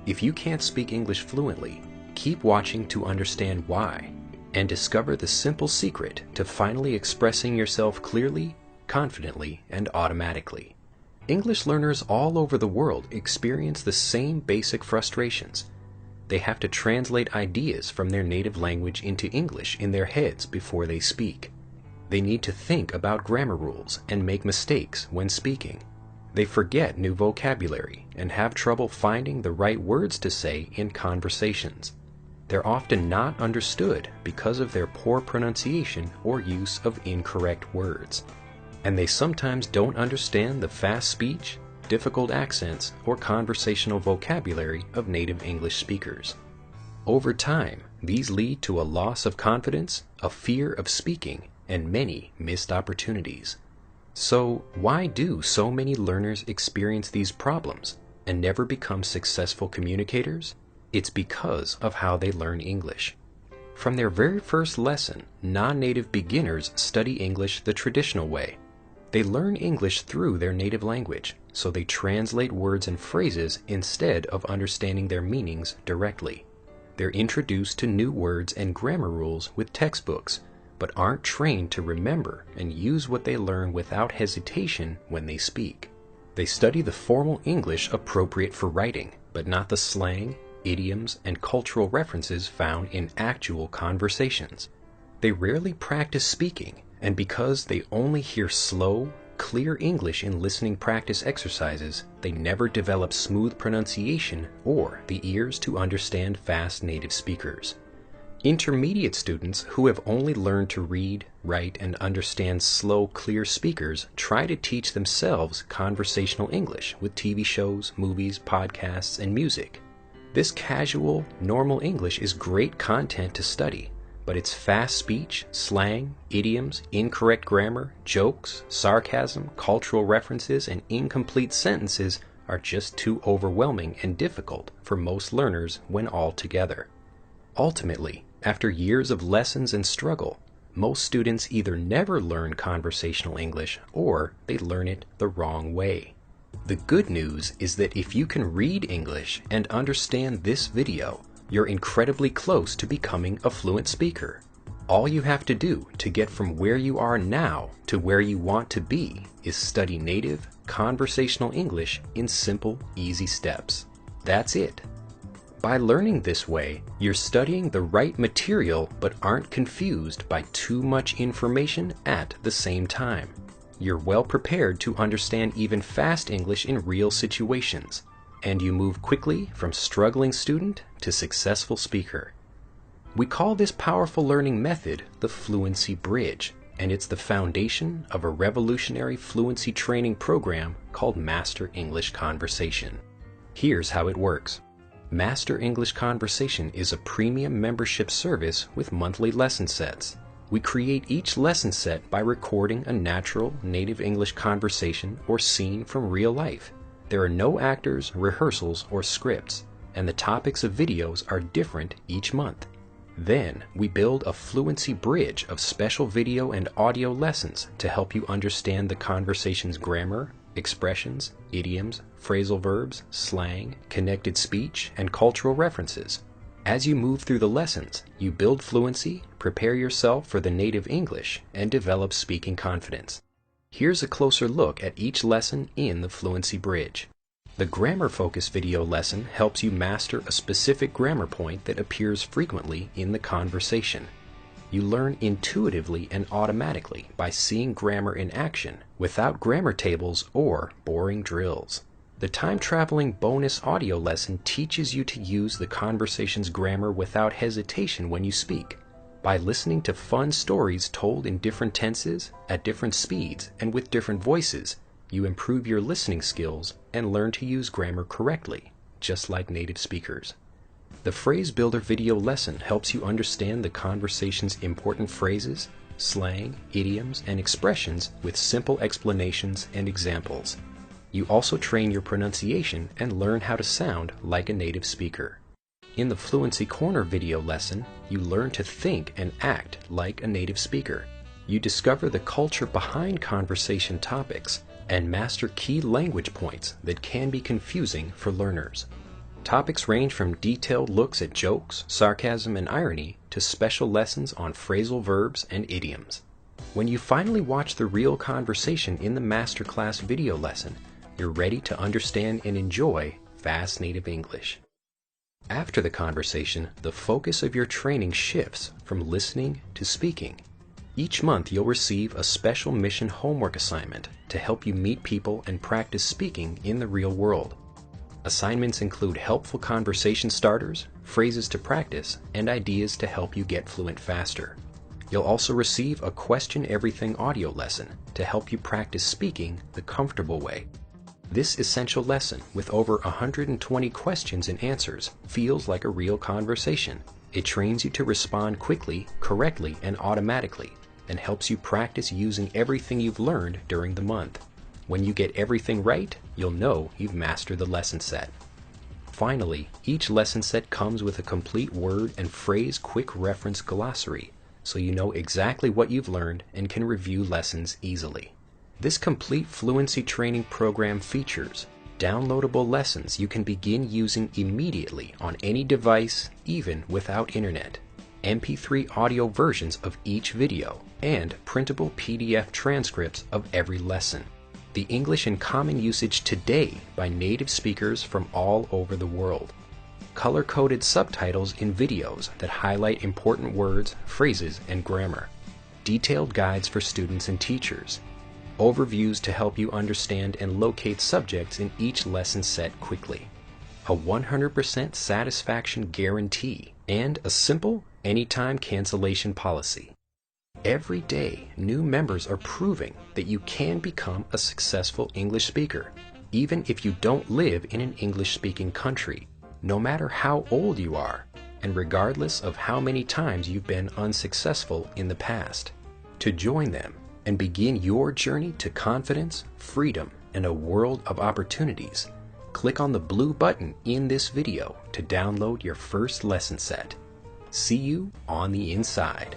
If you can't speak English fluently, keep watching to understand why, and discover the simple secret to finally expressing yourself clearly, confidently, and automatically. English learners all over the world experience the same basic frustrations. They have to translate ideas from their native language into English in their heads before they speak. They need to think about grammar rules and make mistakes when speaking. They forget new vocabulary and have trouble finding the right words to say in conversations. They're often not understood because of their poor pronunciation or use of incorrect words. And they sometimes don't understand the fast speech, difficult accents, or conversational vocabulary of native English speakers. Over time, these lead to a loss of confidence, a fear of speaking, and many missed opportunities. So, why do so many learners experience these problems and never become successful communicators? It's because of how they learn English. From their very first lesson, non-native beginners study English the traditional way. They learn English through their native language, so they translate words and phrases instead of understanding their meanings directly. They're introduced to new words and grammar rules with textbooks, but aren't trained to remember and use what they learn without hesitation when they speak. They study the formal English appropriate for writing, but not the slang, idioms, and cultural references found in actual conversations. They rarely practice speaking, and because they only hear slow, clear English in listening practice exercises, they never develop smooth pronunciation or the ears to understand fast native speakers. Intermediate students who have only learned to read, write, and understand slow, clear speakers try to teach themselves conversational English with TV shows, movies, podcasts, and music. This casual, normal English is great content to study, but its fast speech, slang, idioms, incorrect grammar, jokes, sarcasm, cultural references, and incomplete sentences are just too overwhelming and difficult for most learners when all together. Ultimately, after years of lessons and struggle, most students either never learn conversational English or they learn it the wrong way. The good news is that if you can read English and understand this video, you're incredibly close to becoming a fluent speaker. All you have to do to get from where you are now to where you want to be is study native, conversational English in simple, easy steps. That's it. By learning this way, you're studying the right material but aren't confused by too much information at the same time. You're well prepared to understand even fast English in real situations, and you move quickly from struggling student to successful speaker. We call this powerful learning method the Fluency Bridge, and it's the foundation of a revolutionary fluency training program called Master English Conversation. Here's how it works. Master English Conversation is a premium membership service with monthly lesson sets. We create each lesson set by recording a natural native English conversation or scene from real life. There are no actors, rehearsals, or scripts, and the topics of videos are different each month. Then, we build a fluency bridge of special video and audio lessons to help you understand the conversation's grammar, expressions, idioms, phrasal verbs, slang, connected speech, and cultural references. As you move through the lessons, you build fluency, prepare yourself for the native English, and develop speaking confidence. Here's a closer look at each lesson in the Fluency Bridge. The grammar-focused video lesson helps you master a specific grammar point that appears frequently in the conversation. You learn intuitively and automatically by seeing grammar in action without grammar tables or boring drills. The time-traveling bonus audio lesson teaches you to use the conversation's grammar without hesitation when you speak. By listening to fun stories told in different tenses, at different speeds, and with different voices, you improve your listening skills and learn to use grammar correctly, just like native speakers. The Phrase Builder video lesson helps you understand the conversation's important phrases, slang, idioms, and expressions with simple explanations and examples. You also train your pronunciation and learn how to sound like a native speaker. In the Fluency Corner video lesson, you learn to think and act like a native speaker. You discover the culture behind conversation topics and master key language points that can be confusing for learners. Topics range from detailed looks at jokes, sarcasm, and irony to special lessons on phrasal verbs and idioms. When you finally watch the real conversation in the masterclass video lesson, you're ready to understand and enjoy fast native English. After the conversation, the focus of your training shifts from listening to speaking. Each month you'll receive a special mission homework assignment to help you meet people and practice speaking in the real world. Assignments include helpful conversation starters, phrases to practice, and ideas to help you get fluent faster. You'll also receive a Question Everything audio lesson to help you practice speaking the comfortable way. This essential lesson, with over 120 questions and answers, feels like a real conversation. It trains you to respond quickly, correctly, and automatically, and helps you practice using everything you've learned during the month. When you get everything right, you'll know you've mastered the lesson set. Finally, each lesson set comes with a complete word and phrase quick reference glossary, so you know exactly what you've learned and can review lessons easily. This complete fluency training program features downloadable lessons you can begin using immediately on any device, even without internet, MP3 audio versions of each video, and printable PDF transcripts of every lesson. The English in common usage today by native speakers from all over the world. Color-coded subtitles in videos that highlight important words, phrases, and grammar. Detailed guides for students and teachers. Overviews to help you understand and locate subjects in each lesson set quickly. A 100% satisfaction guarantee, and a simple, anytime cancellation policy. Every day, new members are proving that you can become a successful English speaker, even if you don't live in an English-speaking country, no matter how old you are, and regardless of how many times you've been unsuccessful in the past. To join them and begin your journey to confidence, freedom, and a world of opportunities, click on the blue button in this video to download your first lesson set. See you on the inside.